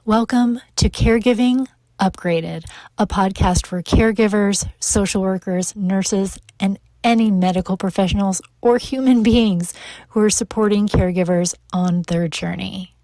Welcome to Caregiving Upgraded, a podcast for caregivers, social workers, nurses, and any medical professionals or human beings who are supporting caregivers on their journey.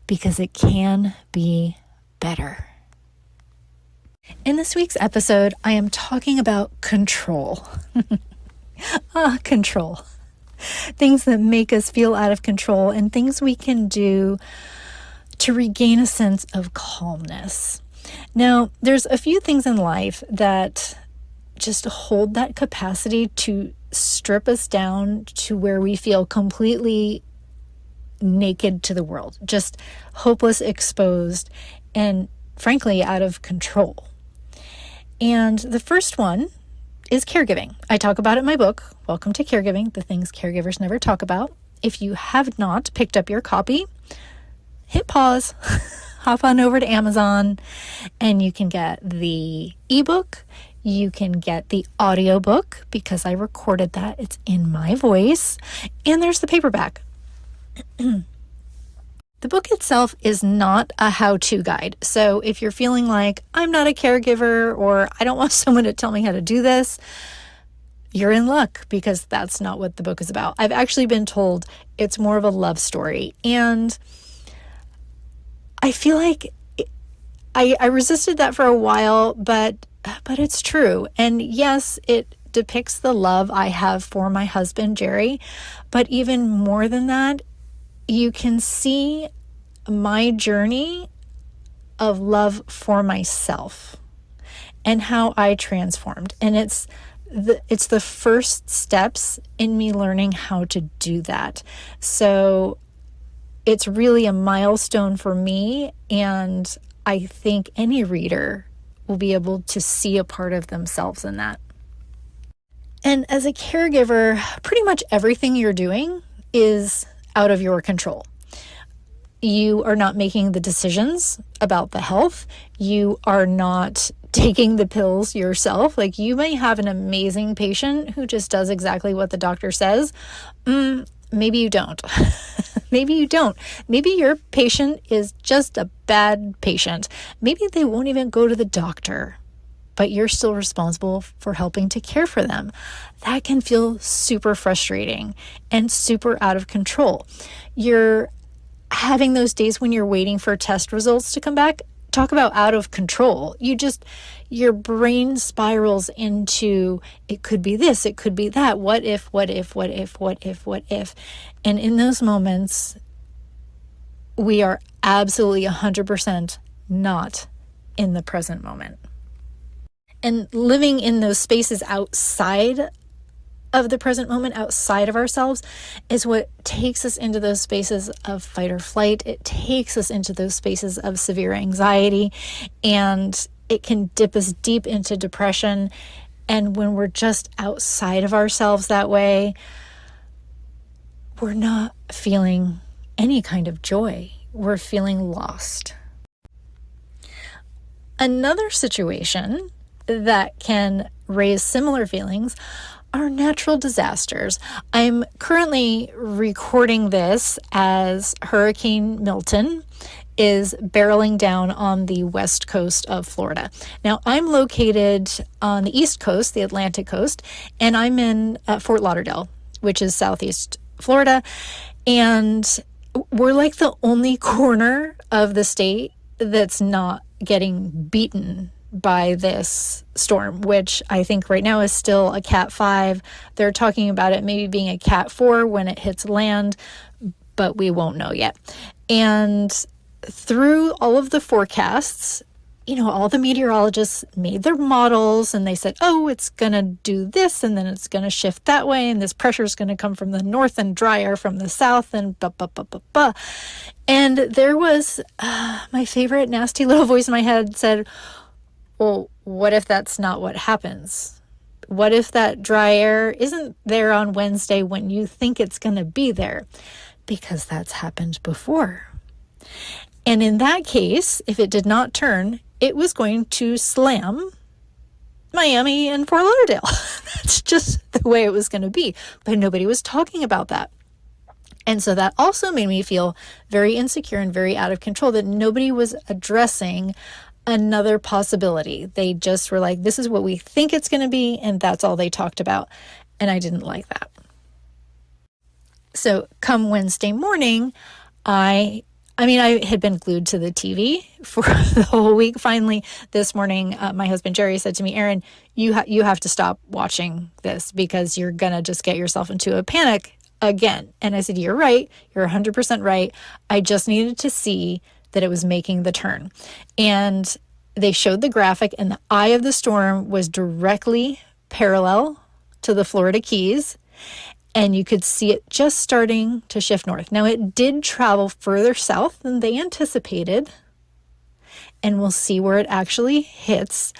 Because it can be better. In this week's episode, I am talking about control. Control. Things that make us feel out of control and things we can do to regain a sense of calmness. Now, there's a few things in life that just hold that capacity to strip us down to where we feel completely naked to the world, just hopeless, exposed, and frankly, out of control. And the first one is caregiving. I talk about it in my book, Welcome to Caregiving, the things caregivers never talk about. If you have not picked up your copy, hit pause, hop on over to Amazon, and you can get the ebook. You can get the audiobook because I recorded that. It's in my voice. And there's the paperback. The book itself is not a how-to guide. So if you're feeling like I'm not a caregiver or I don't want someone to tell me how to do this, you're in luck because that's not what the book is about. I've actually been told it's more of a love story. And I feel like I resisted that for a while, but it's true. And yes, it depicts the love I have for my husband, Jerry. But even more than that, you can see my journey of love for myself and how I transformed. And it's the first steps in me learning how to do that. So it's really a milestone for me, and I think any reader will be able to see a part of themselves in that. And as a caregiver, pretty much everything you're doing is out of your control. You are not making the decisions about the health. You are not taking the pills yourself. Like, you may have an amazing patient who just does exactly what the doctor says. Maybe you don't. Maybe you don't. Maybe your patient is just a bad patient. Maybe they won't even go to the doctor, but you're still responsible for helping to care for them. That can feel super frustrating and super out of control. You're having those days when you're waiting for test results to come back. Talk about out of control. Your brain spirals into, it could be this, it could be that. What if? And in those moments, we are absolutely 100% not in the present moment. And living in those spaces outside of the present moment, outside of ourselves, is what takes us into those spaces of fight or flight. It takes us into those spaces of severe anxiety, and it can dip us deep into depression. And when we're just outside of ourselves that way, we're not feeling any kind of joy. We're feeling lost. Another situation that can raise similar feelings are natural disasters. I'm currently recording this as Hurricane Milton is barreling down on the west coast of Florida. Now, I'm located on the east coast, the Atlantic coast, and I'm in Fort Lauderdale, which is southeast Florida. And we're like the only corner of the state that's not getting beaten by this storm, which I think right now is still a Cat 5. They're talking about it maybe being a Cat 4 when it hits land, but we won't know yet. And through all of the forecasts, all the meteorologists made their models and they said, oh, it's going to do this and then it's going to shift that way and this pressure is going to come from the north and drier from the south and blah, blah, blah, blah, blah. And there was my favorite nasty little voice in my head said, well, what if that's not what happens? What if that dry air isn't there on Wednesday when you think it's going to be there? Because that's happened before. And in that case, if it did not turn, it was going to slam Miami and Fort Lauderdale. That's just the way it was going to be. But nobody was talking about that. And so that also made me feel very insecure and very out of control, that nobody was addressing another possibility. They just were like, this is what we think it's going to be, and that's all they talked about. And I didn't like that. So come Wednesday morning, I had been glued to the TV for the whole week. Finally, this morning, my husband Jerry said to me, Erin, you have to stop watching this because you're going to just get yourself into a panic again. And I said, you're right. You're 100% right. I just needed to see that it was making the turn. And they showed the graphic, and the eye of the storm was directly parallel to the Florida Keys. And you could see it just starting to shift north. Now, it did travel further south than they anticipated, and we'll see where it actually hits,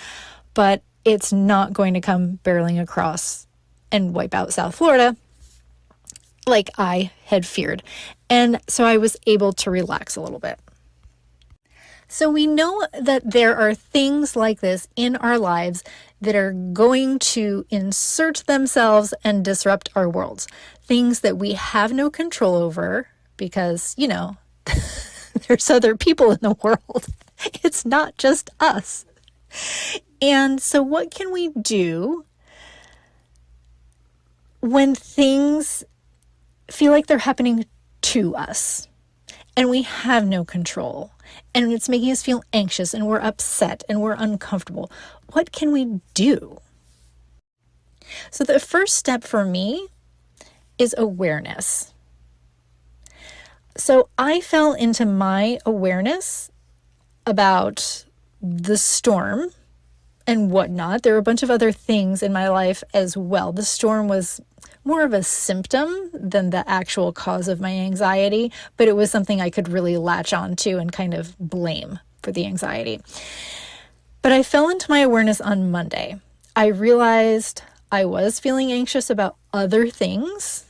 but it's not going to come barreling across and wipe out South Florida like I had feared. And so I was able to relax a little bit. So we know that there are things like this in our lives that are going to insert themselves and disrupt our worlds. Things that we have no control over because, there's other people in the world. It's not just us. And so what can we do when things feel like they're happening to us and we have no control? And it's making us feel anxious and we're upset and we're uncomfortable. What can we do? So the first step for me is awareness. So I fell into my awareness about the storm and whatnot. There were a bunch of other things in my life as well. The storm was more of a symptom than the actual cause of my anxiety, but it was something I could really latch on to and kind of blame for the anxiety. But I fell into my awareness on Monday. I realized I was feeling anxious about other things,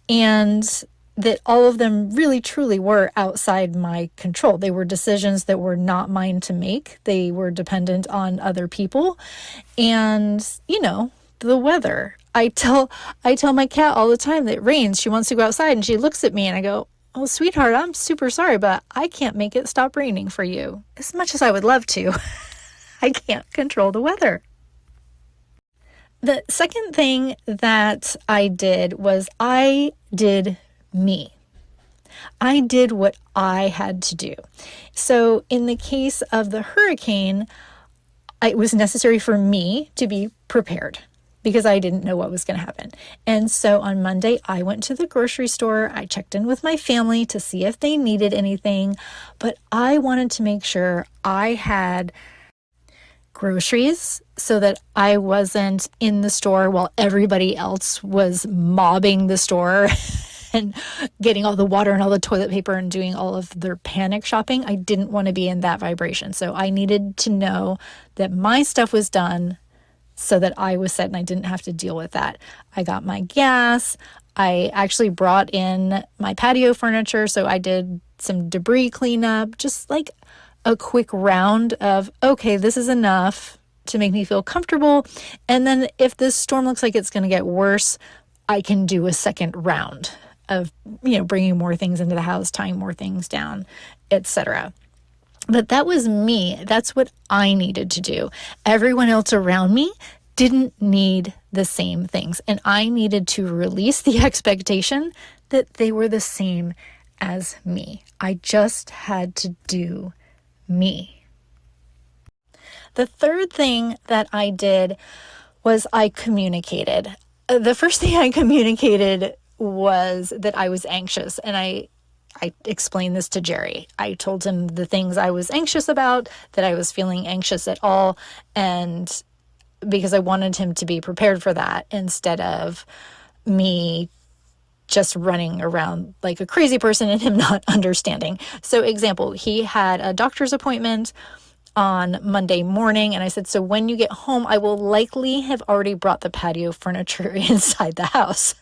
and that all of them really truly were outside my control. They were decisions that were not mine to make. They were dependent on other people. And, the weather. I tell my cat all the time that it rains. She wants to go outside and she looks at me and I go, oh, sweetheart, I'm super sorry, but I can't make it stop raining for you. As much as I would love to, I can't control the weather. The second thing that I did was I did me. I did what I had to do. So in the case of the hurricane, it was necessary for me to be prepared because I didn't know what was going to happen. And so on Monday, I went to the grocery store. I checked in with my family to see if they needed anything, but I wanted to make sure I had groceries so that I wasn't in the store while everybody else was mobbing the store and getting all the water and all the toilet paper and doing all of their panic shopping. I didn't want to be in that vibration. So I needed to know that my stuff was done so that I was set and I didn't have to deal with that. I got my gas. I actually brought in my patio furniture. So I did some debris cleanup, just like a quick round of, okay, this is enough to make me feel comfortable. And then if this storm looks like it's going to get worse, I can do a second round of, bringing more things into the house, tying more things down, etc. But that was me. That's what I needed to do. Everyone else around me didn't need the same things. And I needed to release the expectation that they were the same as me. I just had to do me. The third thing that I did was I communicated. The first thing I communicated was that I was anxious, and I explained this to Jerry. I told him the things I was anxious about, that I was feeling anxious at all, and because I wanted him to be prepared for that instead of me just running around like a crazy person and him not understanding. So example, he had a doctor's appointment on Monday morning, and I said, so when you get home, I will likely have already brought the patio furniture inside the house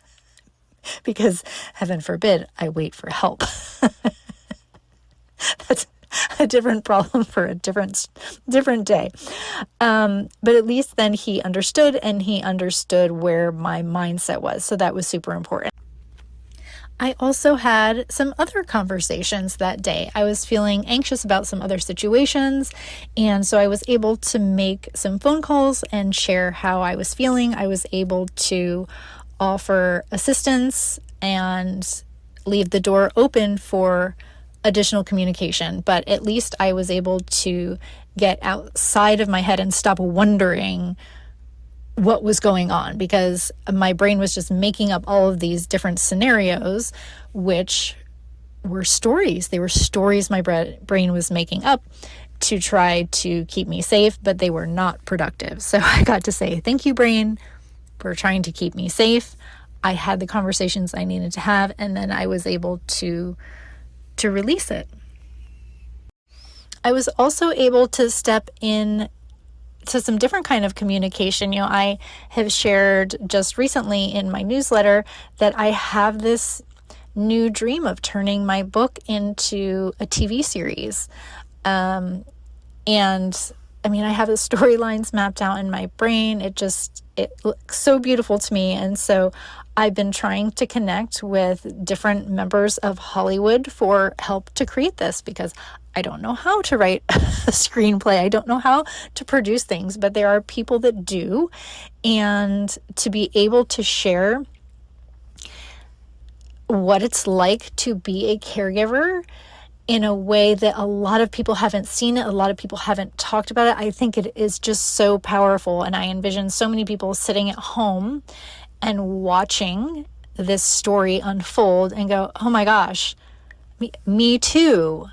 because heaven forbid I wait for help. That's a different problem for a different day. But at least then he understood, and he understood where my mindset was. So that was super important. I also had some other conversations that day. I was feeling anxious about some other situations, and so I was able to make some phone calls and share how I was feeling. I was able to offer assistance and leave the door open for additional communication, but at least I was able to get outside of my head and stop wondering what was going on, because my brain was just making up all of these different scenarios, which were stories. They were stories my brain was making up to try to keep me safe, but they were not productive. So I got to say, thank you, brain, for trying to keep me safe. I had the conversations I needed to have, and then I was able to release it. I was also able to step in to some different kind of communication. I have shared just recently in my newsletter that I have this new dream of turning my book into a TV series. And I have the storylines mapped out in my brain. It looks so beautiful to me. And so I've been trying to connect with different members of Hollywood for help to create this, because I don't know how to write a screenplay. I don't know how to produce things, but there are people that do. And to be able to share what it's like to be a caregiver in a way that a lot of people haven't seen it, a lot of people haven't talked about it, I think it is just so powerful. And I envision so many people sitting at home and watching this story unfold and go, oh my gosh, me too.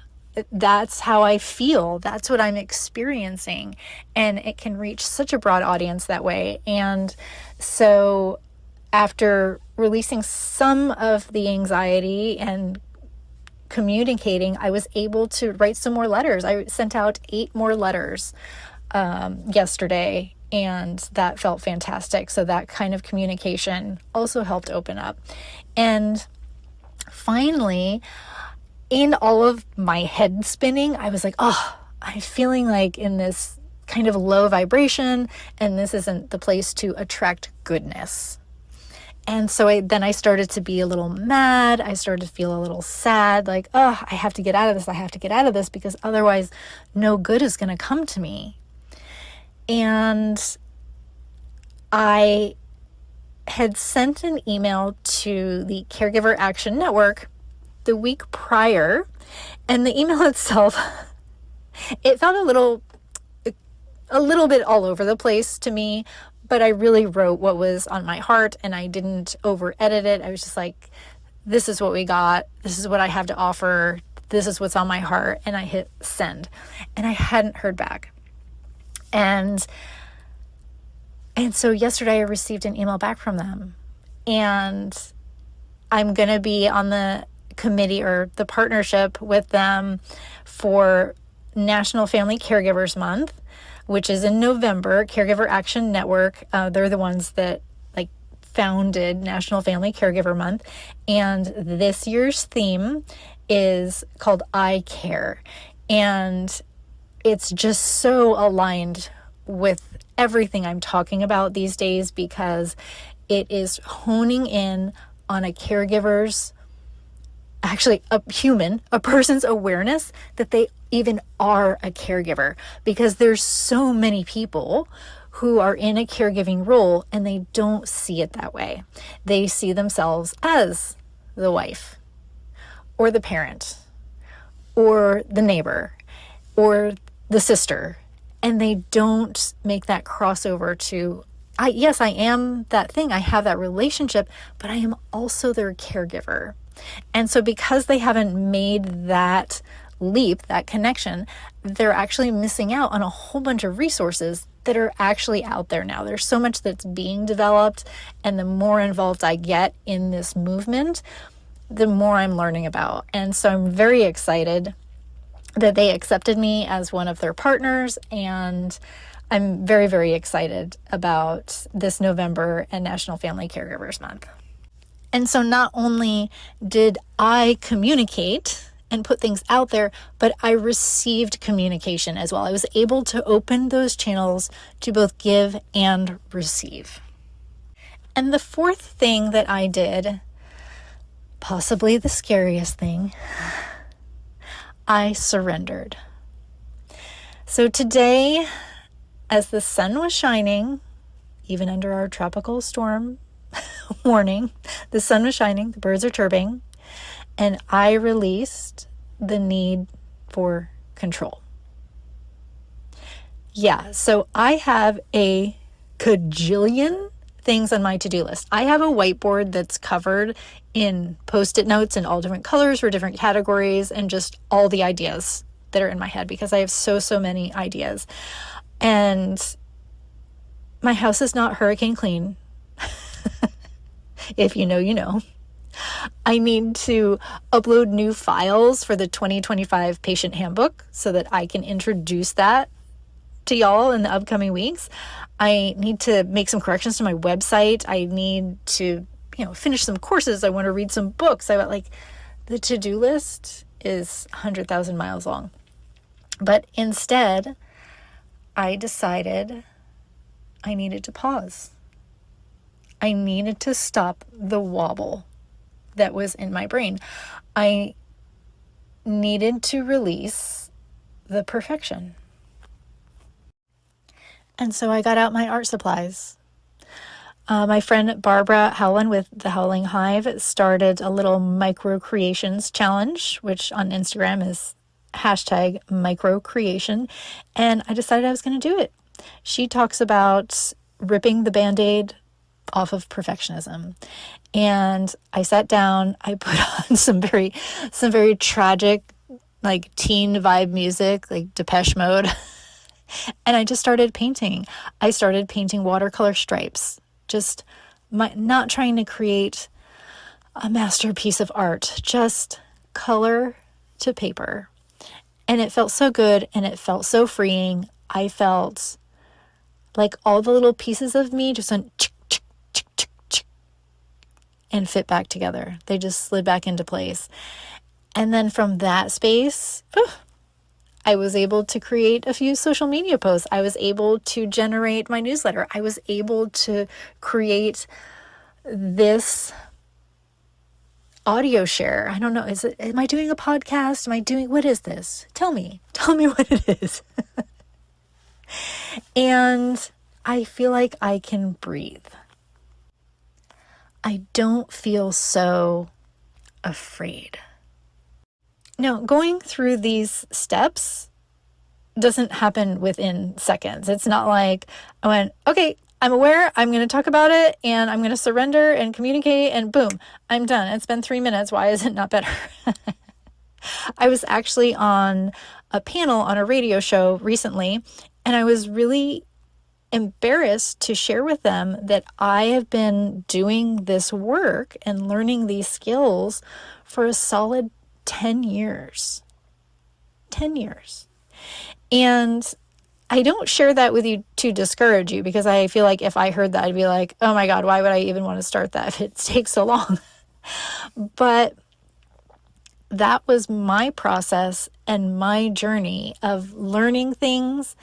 That's how I feel. That's what I'm experiencing. And it can reach such a broad audience that way. And so after releasing some of the anxiety and communicating, I was able to write some more letters. I sent out 8 more letters yesterday, and that felt fantastic. So that kind of communication also helped open up. And finally, in all of my head spinning, I was like, oh, I'm feeling like in this kind of low vibration, and this isn't the place to attract goodness. And so I started to be a little mad. I started to feel a little sad, like, oh, I have to get out of this. I have to get out of this, because otherwise no good is going to come to me. And I had sent an email to the Caregiver Action Network the week prior, and the email itself, it felt a little bit all over the place to me, but I really wrote what was on my heart, and I didn't over edit it. I was just like, this is what we got. This is what I have to offer. This is what's on my heart. And I hit send, and I hadn't heard back. And so yesterday I received an email back from them, and I'm going to be on the committee or the partnership with them for National Family Caregivers Month, which is in November. Caregiver Action Network, they're the ones that founded National Family Caregiver Month. And this year's theme is called I Care. And it's just so aligned with everything I'm talking about these days, because it is honing in on a caregiver's, actually a person's awareness that they even are a caregiver, because there's so many people who are in a caregiving role and they don't see it that way. They see themselves as the wife or the parent or the neighbor or the sister, and they don't make that crossover to, yes, I am that thing. I have that relationship, but I am also their caregiver. And so because they haven't made that leap, that connection, they're actually missing out on a whole bunch of resources that are actually out there now. There's so much that's being developed, and the more involved I get in this movement, the more I'm learning about. And so I'm very excited that they accepted me as one of their partners, and I'm very, very excited about this November and National Family Caregivers Month. And so not only did I communicate and put things out there, but I received communication as well. I was able to open those channels to both give and receive. And the fourth thing that I did, possibly the scariest thing, I surrendered. So today, as the sun was shining, even under our tropical storm warning, the sun was shining, the birds are chirping, and I released the need for control. Yeah, so I have a cajillion things on my to-do list. I have a whiteboard that's covered in Post-it notes in all different colors for different categories and just all the ideas that are in my head because I have so many ideas. And my house is not hurricane clean. If you know, you know. I need to upload new files for the 2025 patient handbook so that I can introduce that to y'all in the upcoming weeks. I need to make some corrections to my website. I need to, finish some courses. I want to read some books. The to-do list is 100,000 miles long. But instead, I decided I needed to pause. I needed to stop the wobble that was in my brain. I needed to release the perfection. And so I got out my art supplies. My friend Barbara Howland with The Howling Hive started a little micro creations challenge, which on Instagram is #microcreation. And I decided I was going to do it. She talks about ripping the Band-Aid off of perfectionism. And I sat down, I put on some very tragic, teen vibe music, like Depeche Mode. And I just started painting. I started painting watercolor stripes, not trying to create a masterpiece of art, just color to paper. And it felt so good and it felt so freeing. I felt like all the little pieces of me just went and fit back together. They just slid back into place. And then from that space, I was able to create a few social media posts. I was able to generate my newsletter. I was able to create this audio share. I don't know. Am I doing a podcast? What is this? Tell me what it is. And I feel like I can breathe. I don't feel so afraid. Now, going through these steps doesn't happen within seconds. It's not like I went, okay, I'm aware, I'm going to talk about it, and I'm going to surrender and communicate, and boom, I'm done. It's been 3 minutes. Why is it not better? I was actually on a panel on a radio show recently, and I was really embarrassed to share with them that I have been doing this work and learning these skills for a solid 10 years. 10 years. And I don't share that with you to discourage you because I feel like if I heard that, I'd be like, oh my God, why would I even want to start that if it takes so long? But that was my process and my journey of learning things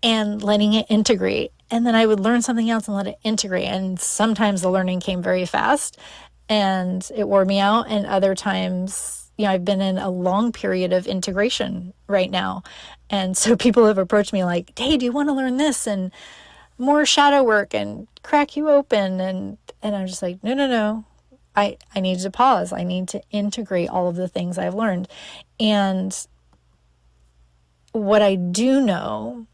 and letting it integrate. And then I would learn something else and let it integrate. And sometimes the learning came very fast and it wore me out. And other times, I've been in a long period of integration right now. And so people have approached me like, hey, do you want to learn this? And more shadow work and crack you open. And I'm just like, no. I need to pause. I need to integrate all of the things I've learned. And what I do know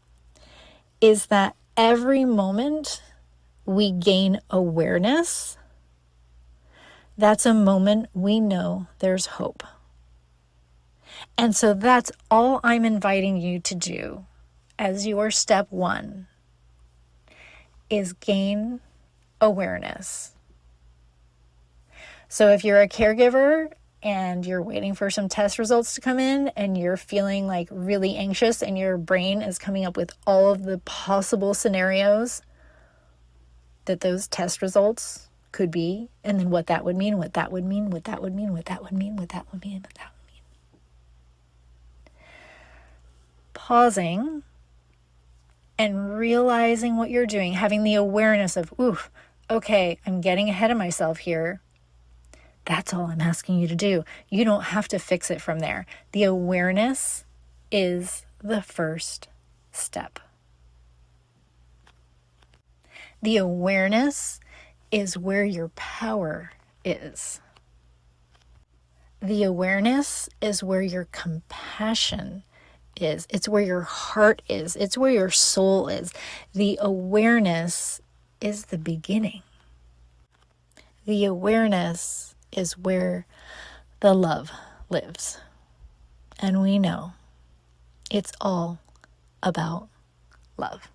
is that every moment we gain awareness, that's a moment we know there's hope. And so that's all I'm inviting you to do as your step one is gain awareness. So if you're a caregiver and you're waiting for some test results to come in and you're feeling like really anxious and your brain is coming up with all of the possible scenarios that those test results could be, and then what that would mean, what that would mean, what that would mean, what that would mean, what that would mean, what that would mean. Pausing and realizing what you're doing, having the awareness of, okay, I'm getting ahead of myself here. That's all I'm asking you to do. You don't have to fix it from there. The awareness is the first step. The awareness is where your power is. The awareness is where your compassion is. It's where your heart is. It's where your soul is. The awareness is the beginning. The awareness is where the love lives. And we know it's all about love.